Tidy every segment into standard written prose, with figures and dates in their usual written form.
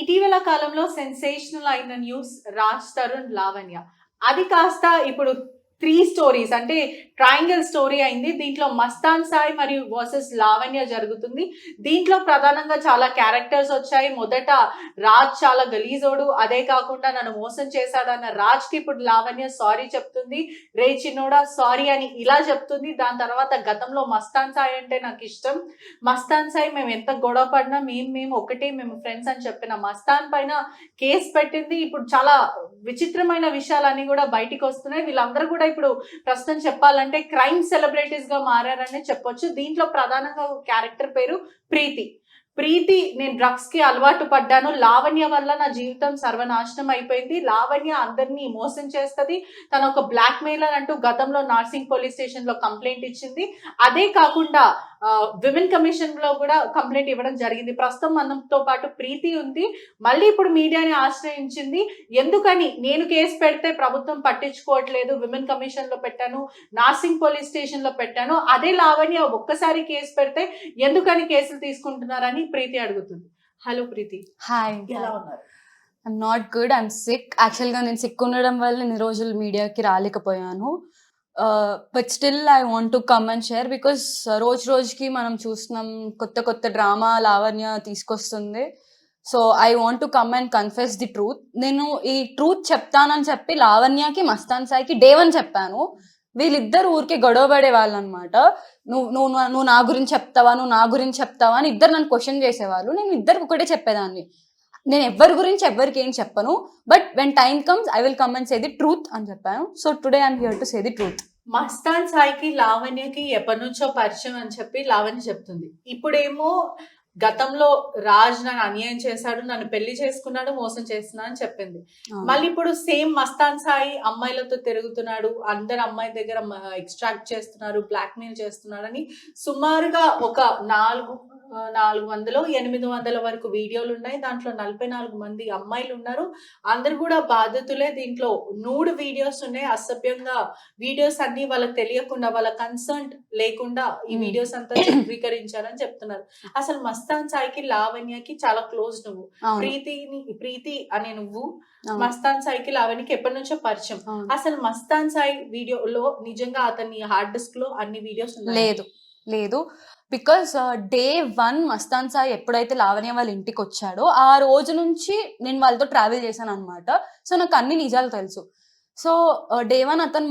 ఇటీవల కాలంలో సెన్సేషనల్ అయిన న్యూస్ రాజ్ తరుణ్ లావణ్య. అది కాస్త ఇప్పుడు 3 స్టోరీస్ అంటే ట్రయాంగిల్ స్టోరీ అయింది. దీంట్లో మస్తాన్ సాయి మరియు వర్సెస్ లావణ్య జరుగుతుంది. దీంట్లో ప్రధానంగా చాలా క్యారెక్టర్స్ వచ్చాయి. మొదట రాజ్ చాలా గలీజోడు, అదే కాకుండా నన్ను మోసం చేశాడన్న రాజ్ కి ఇప్పుడు లావణ్య సారీ చెప్తుంది. రే చిన్నోడా సారీ అని ఇలా చెప్తుంది. దాని తర్వాత గతంలో మస్తాన్ సాయి అంటే నాకు ఇష్టం, మస్తాన్ సాయి మేము ఎంత గొడవ పడినా మేము ఒకటే, మేము ఫ్రెండ్స్ అని చెప్పిన మస్తాన్ పైన కేసు పెట్టింది. ఇప్పుడు చాలా విచిత్రమైన విషయాలన్నీ కూడా బయటికి వస్తున్నాయి. వీళ్ళందరూ కూడా ఇప్పుడు ప్రస్తుతం చెప్పాలంటే క్రైమ్ సెలబ్రిటీస్ గా మారారని చెప్పొచ్చు. దీంట్లో ప్రధానంగా క్యారెక్టర్ పేరు ప్రీతి. ప్రీతి, నేను డ్రగ్స్ కి అలవాటు పడ్డాను, లావణ్య వల్ల నా జీవితం సర్వనాశనం అయిపోయింది, లావణ్య అందరినీ మోసం చేస్తుంది, తన ఒక బ్లాక్ మెయిలర్ అంటూ గతంలో నార్సింగ్ పోలీస్ స్టేషన్ లో కంప్లైంట్ ఇచ్చింది. అదే కాకుండా విమెన్ కమిషన్ లో కూడా కంప్లైంట్ ఇవ్వడం జరిగింది. ప్రస్తుతం మనతో పాటు ప్రీతి ఉంది. మళ్ళీ ఇప్పుడు మీడియాని ఆశ్రయించింది. ఎందుకని నేను కేసు పెడితే ప్రభుత్వం పట్టించుకోవట్లేదు, విమెన్ కమిషన్ లో పెట్టాను, నార్సింగ్ పోలీస్ స్టేషన్ లో పెట్టాను, అదే లావణ్య ఒక్కసారి కేసు పెడితే ఎందుకని కేసులు తీసుకుంటున్నారని ప్రీతి అడుగుతుంది. హలో ప్రీతి. హాయ్, ఎలా ఉన్నారు? I'm not good, I'm sick. యాక్చువల్గా నేను సిక్ ఉండడం వల్ల ఇన్ని రోజులు మీడియాకి రాలేకపోయాను. But still I want to come and share because రోజుకి మనం చూస్తున్నాం కొత్త కొత్త డ్రామా లావణ్య తీసుకొస్తుంది. So I want to come and confess the truth. నేను ఈ ట్రూత్ చెప్తానని చెప్పి లావణ్యకి మస్తాన్ సాయికి డే 1 చెప్పాను. వీళ్ళిద్దరు ఊరికే గొడవ పడే వాళ్ళు అనమాట. నువ్వు నా గురించి చెప్తావా, నువ్వు నా గురించి చెప్తావా అని ఇద్దరు నన్ను క్వశ్చన్ చేసేవాళ్ళు. నేను ఇద్దరికి ఒకటే చెప్పేదాన్ని, నేను ఎవరి గురించి ఎవరికి ఏం చెప్పను, but when time comes I will come and say the truth అని చెప్పాను. So today I'm here to say the truth. Mastan సాయికి లావణ్యకి ఎప్పటి నుంచో పరిచయం అని చెప్పి లావణ్య చెప్తుంది. ఇప్పుడేమో గతంలో రాజ్ నన్ను అన్యాయం చేశాడు, నన్ను పెళ్లి చేసుకున్నాడు, మోసం చేస్తున్నా అని చెప్పింది. మళ్ళీ ఇప్పుడు సేమ్ మస్తాన్ సాయి అమ్మాయిలతో తిరుగుతున్నాడు, అందరు అమ్మాయి దగ్గర ఎక్స్ట్రాక్ట్ చేస్తున్నారు, బ్లాక్ మెయిల్ చేస్తున్నాడు అని సుమారుగా ఒక 400-800 వరకు వీడియోలు ఉన్నాయి. దాంట్లో 44 మంది అమ్మాయిలు ఉన్నారు. అందరు కూడా బాధితులే. దీంట్లో 3 వీడియోస్ ఉన్నాయి. అసభ్యంగా వీడియోస్ అన్ని వాళ్ళకి తెలియకుండా, వాళ్ళ కన్సర్న్ లేకుండా ఈ వీడియోస్ అంతా చిత్రీకరించారని చెప్తున్నారు. అసలు మస్తాన్ సాయికి లావణ్యకి చాలా క్లోజ్. నువ్వు ప్రీతి అనే నువ్వు మస్తాన్ సాయికి లావణ్యకి ఎప్పటి నుంచో పరిచయం. అసలు మస్తాన్ సాయి వీడియోలో నిజంగా అతని హార్డ్ డిస్క్ లో అన్ని వీడియోస్ లేదు బికాస్ డే 1 మస్తాన్ సాయి ఎప్పుడైతే లావణ్య వాళ్ళ ఇంటికి వచ్చాడో ఆ రోజు నుంచి నేను వాళ్ళతో ట్రావెల్ చేశాను అనమాట. సో నాకు అన్ని నిజాలు తెలుసు. సో డే 1 అతను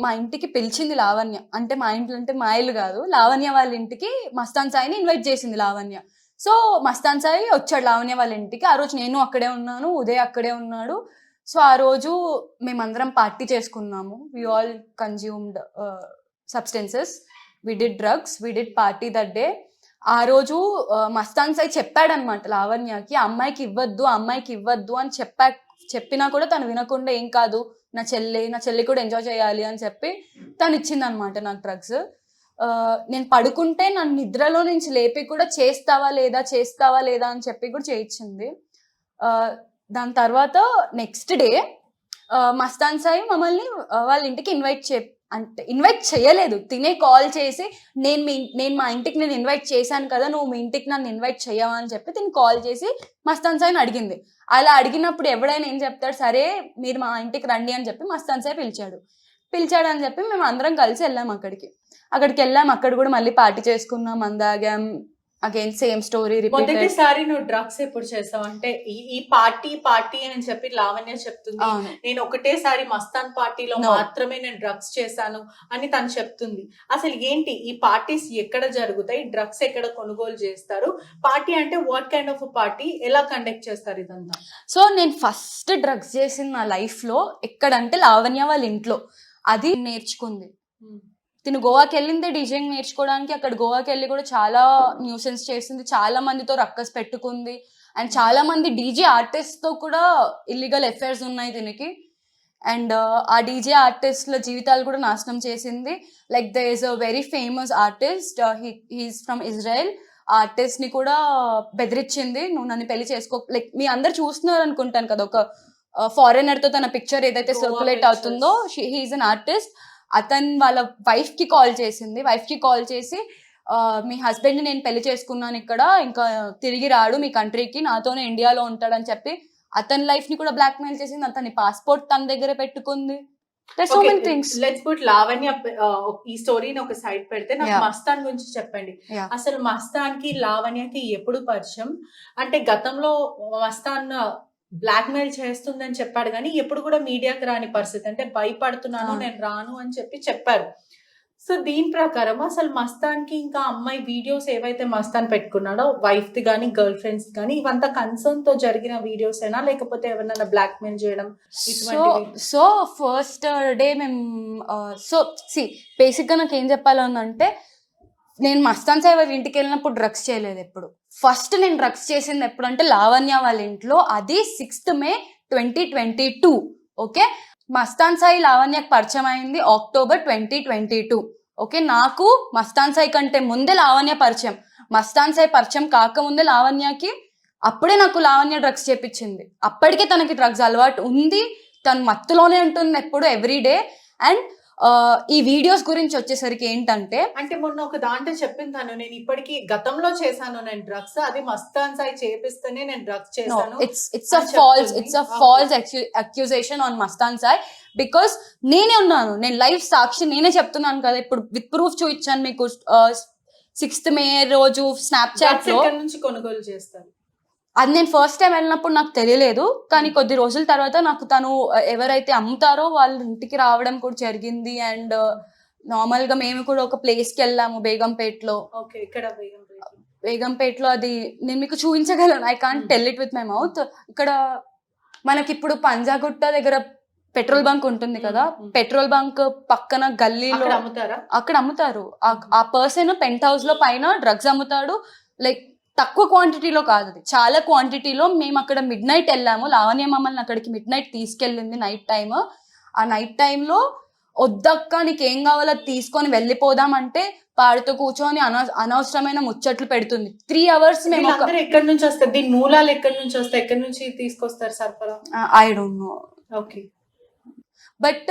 మా ఇంటికి పిలిచింది లావణ్య. అంటే మా ఇంట్లో అంటే మా ఇల్లు కాదు, లావణ్య వాళ్ళ ఇంటికి మస్తాన్ సాయిని ఇన్వైట్ చేసింది లావణ్య. సో మస్తాన్ సాయి వచ్చాడు లావణ్య వాళ్ళ ఇంటికి. ఆ రోజు నేను అక్కడే ఉన్నాను, ఉదయ్ అక్కడే ఉన్నాడు. సో ఆ రోజు మేమందరం పార్టీ చేసుకున్నాము. We all consumed substances, we did drugs, we did party that day. ఆ రోజు మస్తాన్ సాయి చెప్పాడనమాట లావణ్యకి, అమ్మాయికి ఇవ్వద్దు అని చెప్పినా కూడా తను వినకుండా, ఏం కాదు నా చెల్లి కూడా ఎంజాయ్ చేయాలి అని చెప్పి తను ఇచ్చింది అనమాట నాకు డ్రగ్స్. నేను పడుకుంటే నన్ను నిద్రలో నుంచి లేపి కూడా చేస్తావా లేదా అని చెప్పి కూడా చేయించింది. దాని తర్వాత నెక్స్ట్ డే మస్తాన్ సాయి మమ్మల్ని వాళ్ళ ఇంటికి ఇన్వైట్ చేయలేదు, తినే కాల్ చేసి నేను మా ఇంటికి నేను ఇన్వైట్ చేశాను కదా, నువ్వు మీ ఇంటికి నన్ను ఇన్వైట్ చేయవా అని చెప్పి తిని కాల్ చేసి మస్తాన్ సాయిని అడిగింది. అలా అడిగినప్పుడు ఎవడైనా ఏం చెప్తాడు, సరే మీరు మా ఇంటికి రండి అని చెప్పి మస్తాన్ సాయి పిలిచాడు అని చెప్పి మేము అందరం కలిసి వెళ్ళాం. అక్కడికి వెళ్ళాం. అక్కడ కూడా మళ్ళీ పార్టీ చేసుకున్నాం, అందాగాం. Again same story repeat. మొదటిసారి నువ్వు డ్రగ్స్ ఎప్పుడు చేసావు అంటే ఈ పార్టీ అని చెప్పి లావణ్య చెప్తుంది. నేను ఒకటేసారి మస్తాన్ పార్టీలో మాత్రమే నేను డ్రగ్స్ చేశాను అని తను చెప్తుంది. అసలు ఏంటి ఈ పార్టీస్ ఎక్కడ జరుగుతాయి, డ్రగ్స్ ఎక్కడ కొనుగోలు చేస్తారు, పార్టీ అంటే వాట్ కైండ్ ఆఫ్ పార్టీ, ఎలా కండక్ట్ చేస్తారు ఇదంతా? సో నేను ఫస్ట్ డ్రగ్స్ చేసిన నా లైఫ్ లో ఎక్కడంటే లావణ్య వాళ్ళ ఇంట్లో. అది నేర్చుకుంది. తిను గోవాకి వెళ్ళింది డీజేయింగ్ నేర్చుకోవడానికి. అక్కడ గోవాకి వెళ్ళి కూడా చాలా న్యూసెన్స్ చేసింది, చాలా మందితో రక్కస్ పెట్టుకుంది, అండ్ చాలా మంది డీజే ఆర్టిస్ట్ తో కూడా ఇల్లీగల్ అఫైర్స్ ఉన్నాయి దీనికి. అండ్ ఆ డీజే ఆర్టిస్ట్ల జీవితాలు కూడా నాశనం చేసింది. Like they is a very famous artist, he is from Israel. Artist ని కూడా బెదిరించింది, నువ్వు నన్ను పెళ్లి చేసుకో. లైక్ మీ అందరు చూస్తున్నారు అనుకుంటాను కదా, ఒక ఫారెనర్ తో తన పిక్చర్ ఏదైతే సర్క్యులేట్ అవుతుందో, హీఈస్ అన్ ఆర్టిస్ట్. అతను వాళ్ళ వైఫ్ కి కాల్ చేసి మీ హస్బెండ్ నేను పెళ్లి చేసుకున్నాను ఇక్కడ, ఇంకా తిరిగి రాడు మీ కంట్రీకి, నాతోనే ఇండియాలో ఉంటాడని చెప్పి అతని లైఫ్ ని కూడా బ్లాక్ మెయిల్ చేసింది, అతని పాస్పోర్ట్ తన దగ్గర పెట్టుకుంది. So many things. Let's put Lavanya ఈ స్టోరీని ఒక సైడ్ పెడితే నాకు మస్తాన్ గురించి చెప్పండి. అసలు మస్తాన్ కి లావణ్యకి ఎప్పుడు పరిచయం? అంటే గతంలో మస్తాన్ బ్లాక్ మెయిల్ చేస్తుందని చెప్పాడు కానీ ఎప్పుడు కూడా మీడియాకి రాని పరిస్థితి, అంటే భయపడుతున్నాను నేను రాను అని చెప్పారు. సో దీని ప్రకారం అసలు మస్తాన్ కి ఇంకా అమ్మాయి వీడియోస్ ఏవైతే మస్తాన్ పెట్టుకున్నాడో వైఫ్ ది కానీ గర్ల్ ఫ్రెండ్స్ కానీ ఇవంతా కన్సర్న్ తో జరిగిన వీడియోస్ అయినా లేకపోతే ఎవరైనా బ్లాక్ మెయిల్ చేయడం? సో ఫస్ట్ డే మేము బేసిక్ గా నాకు ఏం చెప్పాలంటే, నేను మస్తాన్ సాయి వాళ్ళ ఇంటికి వెళ్ళినప్పుడు డ్రగ్స్ చేయలేదు ఎప్పుడు. ఫస్ట్ నేను డ్రగ్స్ చేసింది ఎప్పుడు అంటే లావణ్య వాళ్ళ ఇంట్లో, అది 6th May 2022. Okay, Mastan Sai లావణ్యకు పరిచయం అయింది October 2022. ఓకే, నాకు మస్తాన్ సాయి కంటే ముందే లావణ్య పరిచయం. మస్తాన్ సాయి పరిచయం కాకముందే లావణ్యకి, అప్పుడే నాకు లావణ్య డ్రగ్స్ చేపించింది. అప్పటికే తనకి డ్రగ్స్ అలవాటు ఉంది, తను మత్తులోనే ఉంటుంది ఎప్పుడు ఎవ్రీడే. అండ్ ఈ వీడియోస్ గురించి వచ్చేసరికి ఏంటంటే, అంటే మొన్న ఒక దాంట్లో చెప్పిందాను, నేను ఇప్పటికీ గతంలో చేశాను నేను డ్రగ్స్, అది మస్తాన్ సాయి చేపిస్తేనే నేను డ్రగ్స్ చేశాను. It's a false accusation on Mastan Sai. Because నేనే ఉన్నాను, నేను లైవ్ సాక్షి, నేనే చెప్తున్నాను కదా, ఇప్పుడు విత్ ప్రూఫ్ చూపించాను మీకు. 6th May రోజు స్నాప్చాట్ లో నుంచి కొనుగోలు చేస్తాను. అది నేను ఫస్ట్ టైం వెళ్ళినప్పుడు నాకు తెలియలేదు, కానీ కొద్ది రోజుల తర్వాత నాకు తను ఎవరైతే అమ్ముతారో వాళ్ళ ఇంటికి రావడం కూడా జరిగింది. అండ్ నార్మల్ గా మేము కూడా ఒక ప్లేస్ కి వెళ్ళాము బేగంపేటలో. బేగంపేటలో అది నేను మీకు చూపించగలను, I can't tell it with my mouth. ఇక్కడ మనకి ఇప్పుడు పంజాగుట్ట దగ్గర పెట్రోల్ బంక్ ఉంటుంది కదా, పెట్రోల్ బంక్ పక్కన గల్లీలో అక్కడ అమ్ముతారు. ఆ పర్సన్ పెంట్ హౌస్ లో పైన డ్రగ్స్ అమ్ముతాడు. లైక్ తక్కువ క్వాంటిటీలో కాదు, అది చాలా క్వాంటిటీలో. మేము అక్కడ మిడ్ నైట్ వెళ్ళాము, లావణ్య మమ్మల్ని అక్కడికి మిడ్ నైట్ తీసుకెళ్ళింది నైట్ టైమ్. ఆ నైట్ టైంలో వద్దక్క నీకేం కావాలో తీసుకొని వెళ్ళిపోదామంటే పాడుతూ కూర్చొని అనవసరమైన ముచ్చట్లు పెడుతుంది. 3 hours మేము ఎక్కడి నుంచి వస్తారు, దీని మూలాలు ఎక్కడి నుంచి వస్తాయి, ఎక్కడి నుంచి తీసుకొస్తారు సరఫరా? I don't know. Okay, but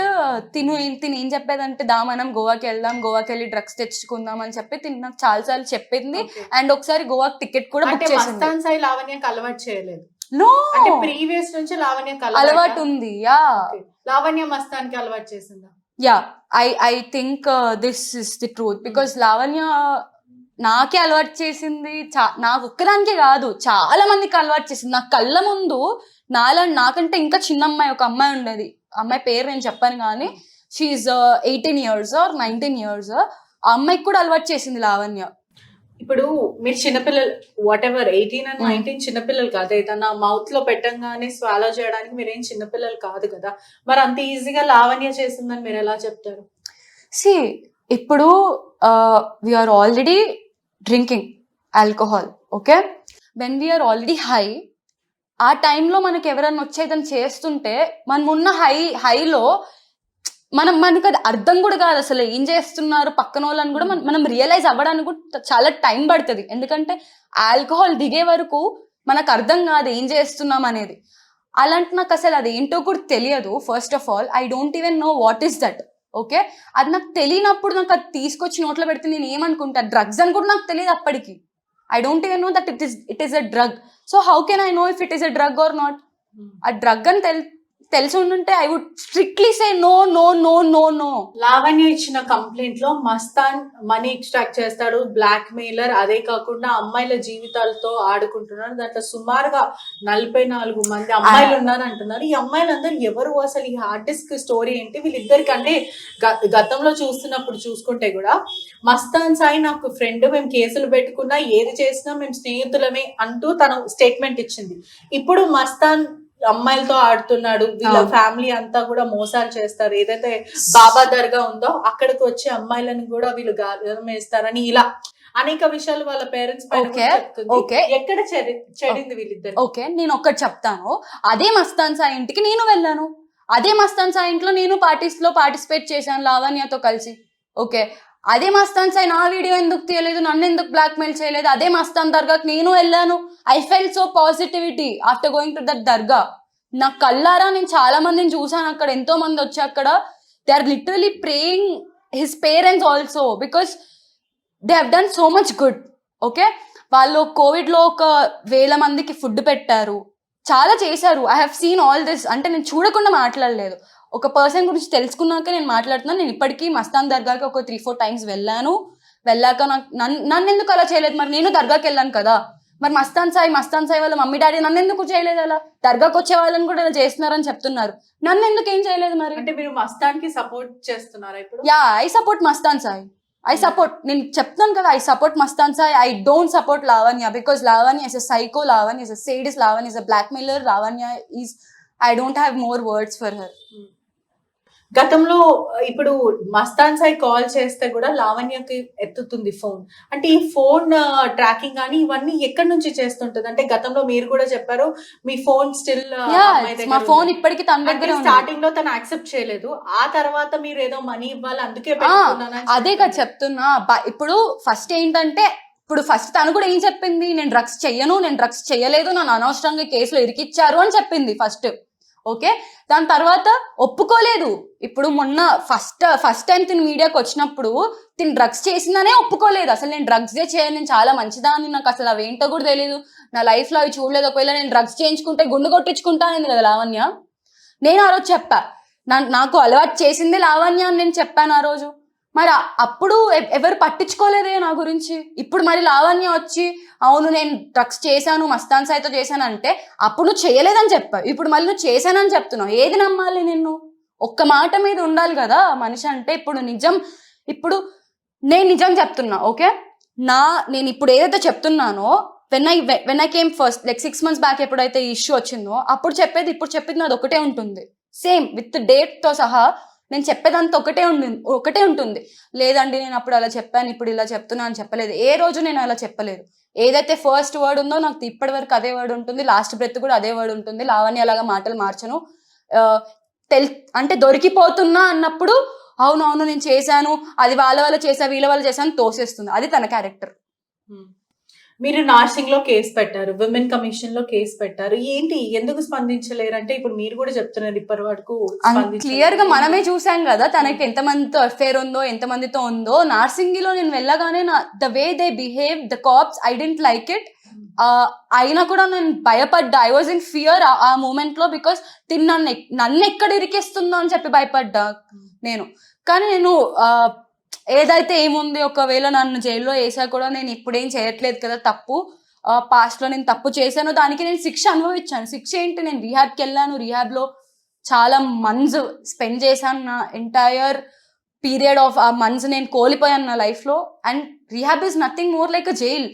తిను ఏం చెప్పేదంటే, మనం గోవాకి వెళ్దాం, గోవాకి వెళ్ళి డ్రగ్స్ తెచ్చుకుందాం అని చెప్పి తిను నాకు చాలా సార్లు చెప్పింది. అండ్ ఒకసారి గోవాకి టికెట్ కూడా బుక్ చేసింది. మస్తాన్ సాయి లావణ్యకి అలవాటు చేయలేదు? నో, అంటే ప్రీవియస్ నుంచి లావణ్యకి అలవాటు ఉంది. యా, లావణ్య మస్తాన్ కి అలవాటు చేసిందా? Yeah, I think this is the truth. Because Lavanya నాకే అలవాటు చేసింది, నాకు ఒక్కదానికే కాదు చాలా మందికి అలవాటు చేసింది. నా కళ్ళ ముందు నాకంటే ఇంకా చిన్న అమ్మాయి, ఒక అమ్మాయి ఉండేది, అమ్మాయి పేరు నేను చెప్పాను కానీ, షీఈ్ 18 years or 19 years. ఆ అమ్మాయికి కూడా అలవాటు చేసింది లావణ్య. ఇప్పుడు మీరు చిన్నపిల్లలు, వాట్ ఎవర్ 18 and 19 చిన్నపిల్లలు కాదు, ఏదన్నా మౌత్ లో పెట్టంగానే స్వాలో చేయడానికి మీరేం చిన్నపిల్లలు కాదు కదా, మరి అంత ఈజీగా లావణ్య చేసిందని మీరు ఎలా చెప్తారు? ఇప్పుడు we are already drinking alcohol. Okay, when we are already high, ఆ టైంలో మనకి ఎవరన్నా వచ్చేదని చేస్తుంటే మనం ఉన్న హైలో మనకు అది అర్థం కూడా కాదు అసలు ఏం చేస్తున్నారు పక్కన వాళ్ళని కూడా మనం రియలైజ్ అవ్వడానికి కూడా చాలా టైం పడుతుంది. ఎందుకంటే ఆల్కహాల్ దిగే వరకు మనకు అర్థం కాదు ఏం చేస్తున్నాం అనేది. అలాంటి నాకు అసలు అది ఏంటో కూడా తెలియదు. First of all I don't even know what is that. Okay, అది నాకు తెలియనప్పుడు నాకు అది తీసుకొచ్చి నోట్లో పెడితే నేను ఏమనుకుంటా డ్రగ్స్ అని కూడా నాకు తెలియదు అప్పటికి. I don't even know that it is a drug. So how can I know if it is a drug or not? A drug అని తెలిసి ఉంటే I would strictly say no. Lavanya ఇచ్చిన కంప్లైంట్ లో మస్తాన్ మనీ ఎక్స్ట్రాక్ట్ చేస్తాడు, black mailer, అదే కాకుండా అమ్మాయిల జీవితాలతో ఆడుకుంటున్నాడు. దాంట్లో సుమారుగా 44 మంది అమ్మాయిలు ఉన్నారు అంటున్నారు. ఈ అమ్మాయిలందరూ ఎవరు, అసలు ఈ హార్డ్ డిస్క్ స్టోరీ ఏంటి? వీళ్ళిద్దరికంటే గతంలో చూసుకుంటే కూడా మస్తాన్ సాయి నాకు ఫ్రెండ్, మేము కేసులు పెట్టుకున్నా ఏది చేసినా మేము స్నేహితులమే అంటూ తను స్టేట్మెంట్ ఇచ్చింది. ఇప్పుడు మస్తాన్ అమ్మాయిలతో ఆడుతున్నాడు, వీళ్ళ ఫ్యామిలీ అంతా కూడా మోసాలు చేస్తారు, ఏదైతే బాబా దర్గా ఉందో అక్కడికి వచ్చి అమ్మాయిలను కూడా వీళ్ళు గాలం వేస్తారని ఇలా అనేక విషయాలు వాళ్ళ పేరెంట్స్ ఎక్కడ చెడింది వీళ్ళిద్దరు. ఓకే, నేను ఒక్కటి చెప్తాను. అదే మస్తాన్ సాయి ఇంటికి నేను వెళ్ళాను, అదే మస్తాన్ సాయి ఇంట్లో నేను పార్టిసిపేట్ చేశాను లావణ్యతో కలిసి. ఓకే, అదే మస్తాన్ సాయి నా వీడియో ఎందుకు తీయలేదు, నన్ను ఎందుకు బ్లాక్ మెయిల్ చేయలేదు? అదే మస్తాన్ దర్గాకి నేను వెళ్ళాను. I felt so positivity after going to that dargah. నా కళ్ళారా నేను చాలా మందిని చూసాను అక్కడ, ఎంతో మంది వచ్చి అక్కడ they are literally praying his parents also. Because they have done so much good. Okay, వాళ్ళు కోవిడ్లో 1,000 మందికి ఫుడ్ పెట్టారు, చాలా చేశారు. I have seen all this. అంటే నేను చూడకుండా మాట్లాడలేదు, ఒక పర్సన్ గురించి తెలుసుకున్నాక నేను మాట్లాడుతున్నాను. నేను ఇప్పటికీ మస్తాన్ దర్గాకి ఒక 3-4 టైమ్స్ వెళ్ళాక నన్ను ఎందుకు అలా చేయలేదు? మరి నేను దర్గాకి వెళ్ళాను కదా, మరి మస్తాన్ సాయి వాళ్ళ మమ్మీ డాడీ నన్ను ఎందుకు చేయలేదు? అలా దర్గాకి వచ్చే వాళ్ళని కూడా ఇలా చేస్తున్నారని చెప్తున్నారు, నన్ను ఎందుకు ఏం చేయలేదు? మరి అంటే మీరు మస్తాన్ కి సపోర్ట్ చేస్తున్నారా ఇప్పుడు? Yeah, I support Mastan Sai. నేను చెప్తాను కదా, I support Mastan Sai. I don't support Lavanya, because Lavanya is a psycho, Lavanya is a sadist, Lavanya is a blackmailer, Lavanya is, I don't have more words for her. గతంలో ఇప్పుడు మస్తాన్ సాయి కాల్ చేస్తే కూడా లావణ్యకి ఎత్తుతుంది ఫోన్. అంటే ఈ ఫోన్ ట్రాకింగ్ కానీ ఇవన్నీ ఎక్కడి నుంచి చేస్తుంటది? అంటే గతంలో మీరు కూడా చెప్పారు మీ ఫోన్ స్టిల్ మా ఫోన్ ఇప్పటికీ తన దగ్గర స్టార్టింగ్ లో తను యాక్సెప్ట్ చేయలేదు, ఆ తర్వాత మీరు ఏదో మనీ ఇవ్వాలి అందుకే అదే కదా చెప్తున్నా. ఇప్పుడు ఫస్ట్ ఏంటంటే, ఇప్పుడు ఫస్ట్ తను కూడా ఏం చెప్పింది, నేను డ్రగ్స్ చెయ్యను, నేను డ్రగ్స్ చెయ్యలేదు, నన్ను అనవసరంగా కేసులో ఇరికిచ్చారు అని చెప్పింది ఫస్ట్. ఓకే, దాని తర్వాత ఒప్పుకోలేదు. ఇప్పుడు మొన్న ఫస్ట్ టైం తిని మీడియాకి వచ్చినప్పుడు తిని డ్రగ్స్ చేసిందనే ఒప్పుకోలేదు. అసలు నేను డ్రగ్స్ చేయను, నేను చాలా మంచిదాన్ని, నాకు అసలు అవేంటో కూడా తెలియదు, నా లైఫ్ లో అవి చూడలేదు, ఒకవేళ నేను డ్రగ్స్ చేయించుకుంటే గుండు కొట్టించుకుంటా అనేది కదా లావణ్య. నేను ఆ రోజు చెప్పా, నాకు అలవాటు చేసిందే లావణ్య అని నేను చెప్పాను ఆ రోజు. మరి అప్పుడు ఎవరు పట్టించుకోలేదే నా గురించి. ఇప్పుడు మరి లావణ్య వచ్చి అవును నేను డ్రగ్స్ చేశాను, మస్తాన్ సాయితో చేశాను అంటే, అప్పుడు నువ్వు చేయలేదని చెప్పా, ఇప్పుడు మళ్ళీ నువ్వు చేశానని చెప్తున్నావు. ఏది నమ్మాలి నిన్ను? ఒక్క మాట మీద ఉండాలి కదా మనిషి అంటే. ఇప్పుడు నేను నిజం చెప్తున్నా. ఓకే, నేను ఇప్పుడు ఏదైతే చెప్తున్నానో, when I came first like 6 months back ఎప్పుడైతే ఈ ఇష్యూ వచ్చిందో అప్పుడు చెప్పేది ఇప్పుడు చెప్పేది నాది ఒకటే ఉంటుంది, సేమ్ విత్ డేట్ తో సహా. నేను చెప్పేదంతా ఒకటే ఉంటుంది. లేదండి నేను అప్పుడు అలా చెప్పాను, ఇప్పుడు ఇలా చెప్తున్నా అని చెప్పలేదు. ఏ రోజు నేను అలా చెప్పలేదు. ఏదైతే ఫస్ట్ వర్డ్ ఉందో నాకు ఇప్పటి వరకు అదే వర్డ్ ఉంటుంది, లాస్ట్ బ్రెత్ కూడా అదే వర్డ్ ఉంటుంది. లావణ్య అలాగా మాటలు మార్చను. అంటే దొరికిపోతున్నా అన్నప్పుడు అవునవును నేను చేశాను, అది వాళ్ళ వల్ల చేశా, వీళ్ళ వల్ల చేశాను తోసేస్తుంది. అది తన క్యారెక్టర్. మీరు నార్సింగ్ లో కేసు పెట్టారు, విమెన్ కమిషన్ లో కేసు పెట్టారు, ఏంటి ఎందుకు స్పందించలేరు? అంటే ఇప్పుడు మీరు కూడా చెప్తున్నారు ఇప్పటి వరకు క్లియర్ గా మనమే చూసాం కదా తనకి ఎంతమందితో అఫేర్ ఉందో, ఎంతమందితో ఉందో. నార్సింగిలో నేను వెళ్ళగానే the way they behave the cops, I didn't like it. అయినా కూడా నేను భయపడ్డా, ఐ వాజ్ ఇన్ ఫియర్ ఆ మూమెంట్ లో, బికాస్ నన్ను ఎక్కడ ఇరికిస్తుందో అని చెప్పి భయపడ్డా నేను. కానీ నేను ఏదైతే ఏముంది, ఒకవేళ నన్ను జైల్లో వేసా కూడా నేను ఇప్పుడేం చేయట్లేదు కదా తప్పు, పాస్ట్ లో నేను తప్పు చేశాను, దానికి నేను శిక్ష అనుభవించాను. శిక్ష ఏంటి, నేను రీహాబ్కి వెళ్ళాను, రీహాబ్ లో చాలా మంత్స్ స్పెండ్ చేశాను. నా ఎంటైర్ పీరియడ్ ఆఫ్ ఆ మంత్స్ నేను కోల్పోయాను నా లైఫ్ లో. And rehab is nothing more like a jail.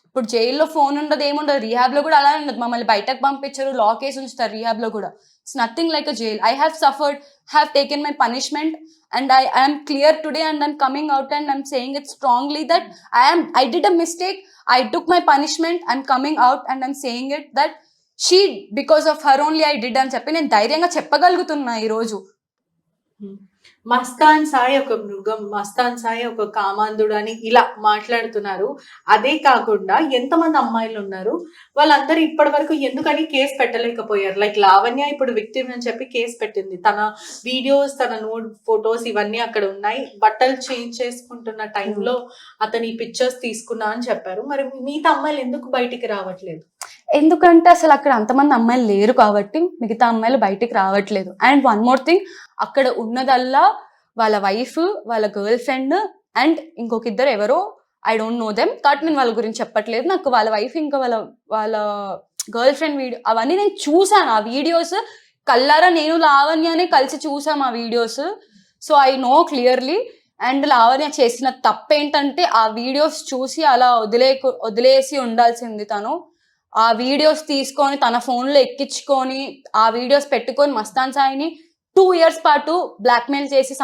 ఇప్పుడు జైల్లో ఫోన్ ఉండదు, ఏముండదు. రీహాబ్ లో కూడా అలానే ఉండదు, మమ్మల్ని బయటకు పంపించారు, లా కేసు ఉంచుతారు రీహాబ్ లో కూడా. It's nothing like a jail. I have suffered, have taken my punishment, and I am clear today, and I'm coming out and I'm saying it strongly that I did a mistake, I took my punishment, I'm coming out and I'm saying it that because of her only I did అని చెప్పి నేను ధైర్యంగా చెప్పగలుగుతున్నా ఈ రోజు. మస్తాన్ సాయి ఒక మృగం, మస్తాన్ సాయి ఒక కామాంధుడు అని ఇలా మాట్లాడుతున్నారు. అదే కాకుండా ఎంతమంది అమ్మాయిలు ఉన్నారు, వాళ్ళందరూ ఇప్పటి వరకు ఎందుకని కేసు పెట్టలేకపోయారు? లైక్ లావణ్య ఇప్పుడు విక్టిమ్ అని చెప్పి కేసు పెట్టింది, తన వీడియోస్, తన నోట్ ఫొటోస్ ఇవన్నీ అక్కడ ఉన్నాయి. బట్టలు చేంజ్ చేసుకుంటున్న టైంలో అతని పిక్చర్స్ తీసుకున్నా అని చెప్పారు. మరి మిగతా అమ్మాయిలు ఎందుకు బయటికి రావట్లేదు? ఎందుకంటే అసలు అక్కడ అంతమంది అమ్మాయిలు లేరు కాబట్టి మిగతా అమ్మాయిలు బయటికి రావట్లేదు. అండ్ వన్ మోర్ థింగ్, అక్కడ ఉన్నదల్లా వాళ్ళ వైఫ్, వాళ్ళ గర్ల్ ఫ్రెండ్ అండ్ ఇంకొక ఇద్దరు ఎవరో, ఐ డోంట్ నో దెమ్, కాబట్టి నేను వాళ్ళ గురించి చెప్పట్లేదు. నాకు వాళ్ళ వైఫ్ ఇంకా వాళ్ళ గర్ల్ ఫ్రెండ్ వీడియో అవన్నీ నేను చూసాను. ఆ వీడియోస్ కల్లారా నేను లావణ్యనే కలిసి చూసాం ఆ videos. So I know clearly. And Lavanya చేసిన తప్పేంటంటే ఆ వీడియోస్ చూసి అలా వదిలేసి ఉండాల్సింది. తను ఆ వీడియోస్ తీసుకొని తన ఫోన్లో ఎక్కించుకొని ఆ వీడియోస్ పెట్టుకొని మస్తాన్ సాయిని 2 years పాటు బ్లాక్మెయిల్ చేసి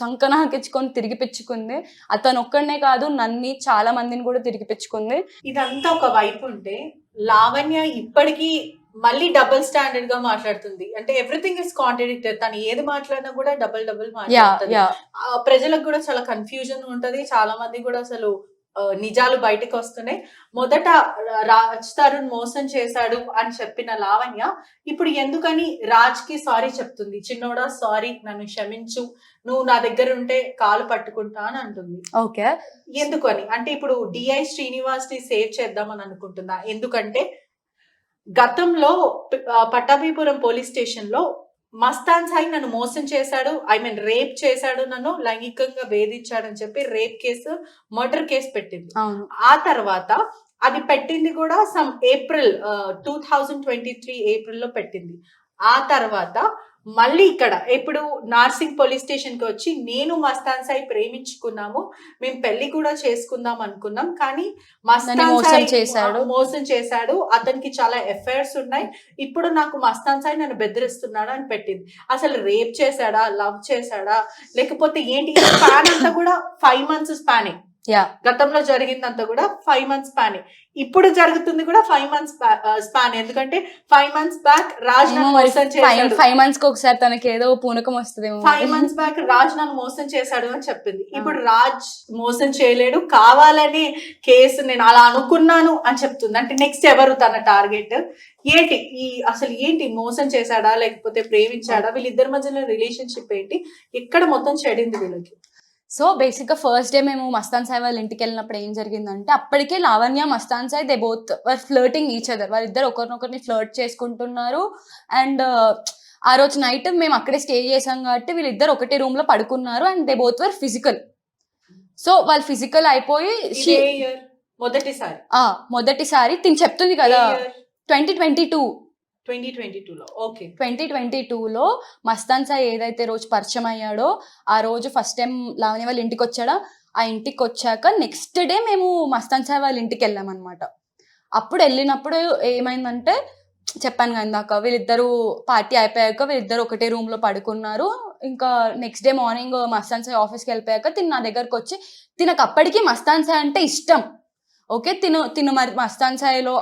సంకనాకించుకొని తిరిగిపించుకుంది. అతను ఒక్కడనే కాదు, నన్ను చాలా మందిని కూడా తిరిగిపించుకుంది. ఇదంతా ఒక వైపు ఉంటే, లావణ్య ఇప్పటికీ మళ్ళీ డబుల్ స్టాండర్డ్ గా మాట్లాడుతుంది. అంటే ఎవ్రీథింగ్ ఇస్ కాంట్రడిక్టెడ్. తను ఏది మాట్లాడినా కూడా డబుల్ మాట్లాడుతుంది. ప్రజలకు కూడా చాలా కన్ఫ్యూజన్ ఉంటది. చాలా మంది కూడా అసలు నిజాలు బయటకు వస్తున్నాయి. మొదట రాజ్ తరుణ్ మోసం చేశాడు అని చెప్పిన లావణ్య ఇప్పుడు ఎందుకని రాజ్ కి సారీ చెప్తుంది. చిన్నోడా సారీ, నన్ను క్షమించు, నువ్వు నా దగ్గర ఉంటే కాలు పట్టుకుంటా అని అంటుంది. ఓకే. ఎందుకని అంటే ఇప్పుడు డిఐ శ్రీనివాస్ ని సేవ్ చేద్దామని అనుకుంటున్నా. ఎందుకంటే గతంలో పట్టాభిపురం పోలీస్ స్టేషన్ లో మస్తాన్ సాయి నన్ను మోసం చేశాడు, రేప్ చేశాడు, నన్ను లైంగికంగా వేధించాడని చెప్పి రేప్ కేసు, మర్డర్ కేసు పెట్టింది. ఆ తర్వాత అది పెట్టింది కూడా సమ్ ఏప్రిల్ 2023 ఏప్రిల్ లో పెట్టింది. ఆ తర్వాత మళ్ళీ ఇక్కడ ఇప్పుడు నార్సింగ్ పోలీస్ స్టేషన్ కి వచ్చి నేను మస్తాన్ సాయి ప్రేమించుకున్నాము, మేము పెళ్లి కూడా చేసుకుందాం అనుకున్నాం, కానీ మస్తాన్ సాయి మోసం చేశాడు, అతనికి చాలా ఎఫైర్స్ ఉన్నాయి, ఇప్పుడు నాకు మస్తాన్ సాయి నన్ను బెదిరిస్తున్నాడు అని పెట్టింది. అసలు రేప్ చేశాడా, లవ్ చేశాడా, లేకపోతే ఏంటి? స్పాన్ అంతా కూడా 5 months స్పానే. గతంలో జరిగిందంతా కూడా 5 months స్పానే. ఇప్పుడు జరుగుతుంది కూడా 5 months స్పాన్. ఎందుకంటే 5 months బ్యాక్ రాజ్ నన్ను మోసం చేశాడు, 5 months కి ఒకసారి తనకి ఏదో పూనకం వస్తుంది. 5 months బ్యాక్ రాజ్ నన్ను మోసం చేశాడు అని చెప్పింది. ఇప్పుడు రాజ్ మోసం చేయలేడు, కావాలనే కేసు నేను అలా అనుకున్నాను అని చెప్తుంది. అంటే నెక్స్ట్ ఎవరు తన టార్గెట్ ఏంటి? అసలు ఏంటి, మోసం చేశాడా లేకపోతే ప్రేమించాడా, వీళ్ళిద్దరి మధ్యలో రిలేషన్షిప్ ఏంటి, ఎక్కడ మొత్తం చెడింది వీళ్ళకి? సో బేసిక్గా ఫస్ట్ డే మేము మస్తాన్ సాయి వాళ్ళ ఇంటికి వెళ్ళినప్పుడు ఏం జరిగిందంటే, అప్పటికే Lavanya Mastan Sai they both were flirting each other. వాళ్ళిద్దరు ఒకరినొకరిని ఫ్లర్ట్ చేసుకుంటున్నారు. అండ్ ఆ రోజు నైట్ మేము అక్కడే స్టే చేసాం కాబట్టి వీళ్ళిద్దరు ఒకటే రూమ్ లో పడుకున్నారు. And they both were physical. So వాళ్ళు ఫిజికల్ అయిపోయి మొదటిసారి తిని చెప్తుంది కదా 2022లో మస్తాన్ సాయి ఏదైతే రోజు పరిచయం అయ్యాడో ఆ రోజు ఫస్ట్ టైం లావణ్య వాళ్ళ ఇంటికి వచ్చాడో, ఆ ఇంటికి వచ్చాక నెక్స్ట్ డే మేము మస్తాన్ సాయి వాళ్ళ ఇంటికి వెళ్ళామన్నమాట. అప్పుడు వెళ్ళినప్పుడు ఏమైందంటే, చెప్పాను కదా ఇందాక, వీళ్ళిద్దరూ పార్టీ అయిపోయాక వీళ్ళిద్దరు ఒకటే రూమ్ లో పడుకున్నారు. ఇంకా next day morning Mastan Sai ఆఫీస్కి వెళ్ళిపోయాక తిను నా దగ్గరకు వచ్చి, తినకు అప్పటికి మస్తాన్ సాయి అంటే ఇష్టం. ఓకే, తిను మరి మస్తాన్ సాయిలో